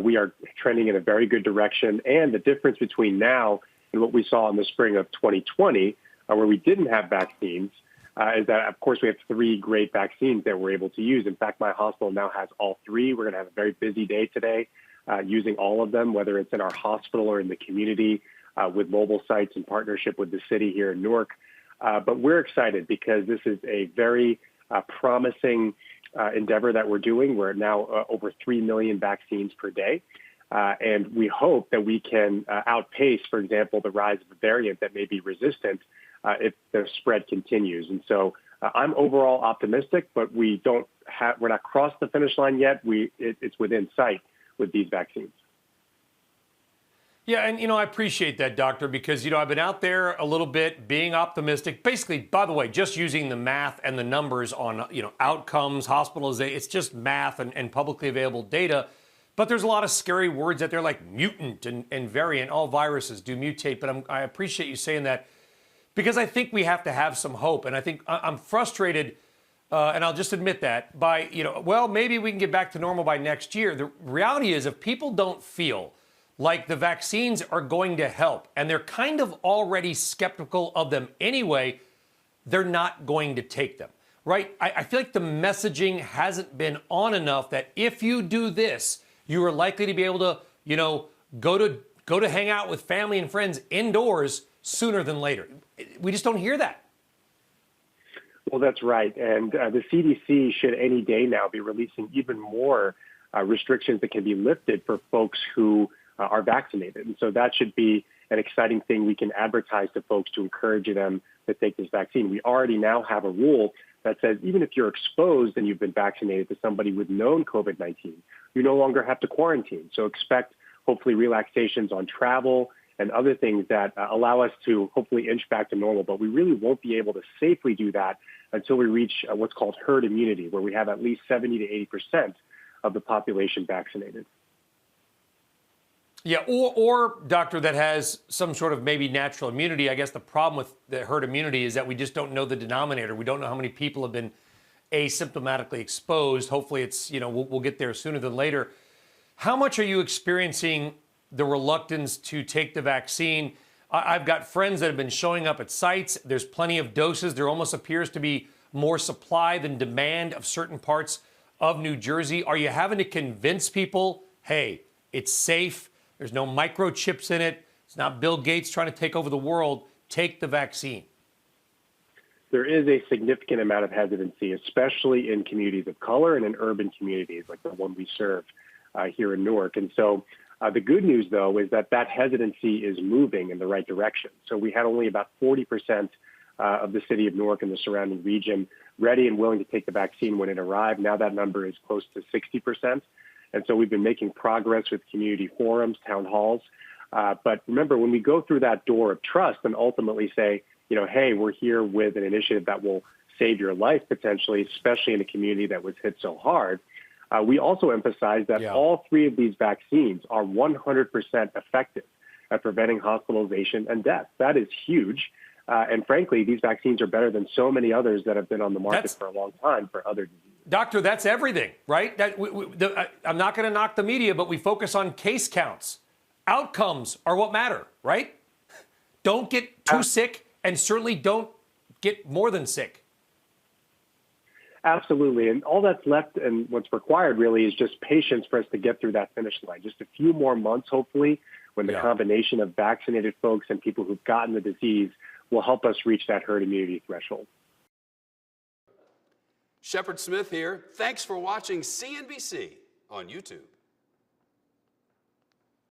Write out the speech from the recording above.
we are trending in a very good direction. And the difference between now and what we saw in the spring of 2020, where we didn't have vaccines, is that, of course, we have 3 great vaccines that we're able to use. In fact, my hospital now has all 3. We're going to have a very busy day today using all of them, whether it's in our hospital or in the community with mobile sites in partnership with the city here in Newark. But we're excited because this is a very promising endeavor that we're doing. We're now over 3 million vaccines per day. And we hope that we can outpace, for example, the rise of a variant that may be resistant if the spread continues. And so I'm overall optimistic, but we're not crossed the finish line yet. It's within sight with these vaccines. Yeah, and, I appreciate that, Doctor, because, I've been out there a little bit being optimistic. Basically, by the way, just using the math and the numbers on, outcomes, hospitalization, it's just math and publicly available data. But there's a lot of scary words out there like mutant and variant. All viruses do mutate, but I appreciate you saying that because I think we have to have some hope. And I think I'm frustrated, and I'll just admit that, by, well, maybe we can get back to normal by next year. The reality is if people don't feel like the vaccines are going to help, and they're kind of already skeptical of them anyway, they're not going to take them, right? I feel like the messaging hasn't been on enough that if you do this, you are likely to be able to, go to hang out with family and friends indoors sooner than later. We just don't hear that. Well, that's right. And the CDC should any day now be releasing even more restrictions that can be lifted for folks who are vaccinated. And so that should be an exciting thing we can advertise to folks to encourage them to take this vaccine. We already now have a rule that says even if you're exposed and you've been vaccinated to somebody with known COVID-19, you no longer have to quarantine. So expect hopefully relaxations on travel and other things that allow us to hopefully inch back to normal. But we really won't be able to safely do that until we reach what's called herd immunity, where we have at least 70 to 80% of the population vaccinated. Yeah, or doctor, that has some sort of maybe natural immunity. I guess the problem with the herd immunity is that we just don't know the denominator. We don't know how many people have been asymptomatically exposed. Hopefully it's, we'll get there sooner than later. How much are you experiencing the reluctance to take the vaccine? I've got friends that have been showing up at sites. There's plenty of doses. There almost appears to be more supply than demand of certain parts of New Jersey. Are you having to convince people, hey, it's safe, there's no microchips in it, it's not Bill Gates trying to take over the world, take the vaccine? There is a significant amount of hesitancy, especially in communities of color and in urban communities like the one we serve here in Newark. And so the good news, though, is that hesitancy is moving in the right direction. So we had only about 40% of the city of Newark and the surrounding region ready and willing to take the vaccine when it arrived. Now that number is close to 60%. And so we've been making progress with community forums, town halls. But remember, when we go through that door of trust and ultimately say, hey, we're here with an initiative that will save your life potentially, especially in a community that was hit so hard, we also emphasize that all 3 of these vaccines are 100% effective at preventing hospitalization and death. That is huge. And frankly, these vaccines are better than so many others that have been on the market for a long time for other diseases. Doctor, that's everything, right? I'm not going to knock the media, but we focus on case counts. Outcomes are what matter, right? Don't get too sick, and certainly don't get more than sick. Absolutely. And all that's left and what's required really is just patience for us to get through that finish line. Just a few more months, hopefully, when the combination of vaccinated folks and people who've gotten the disease will help us reach that herd immunity threshold. Shepard Smith here. Thanks for watching CNBC on YouTube.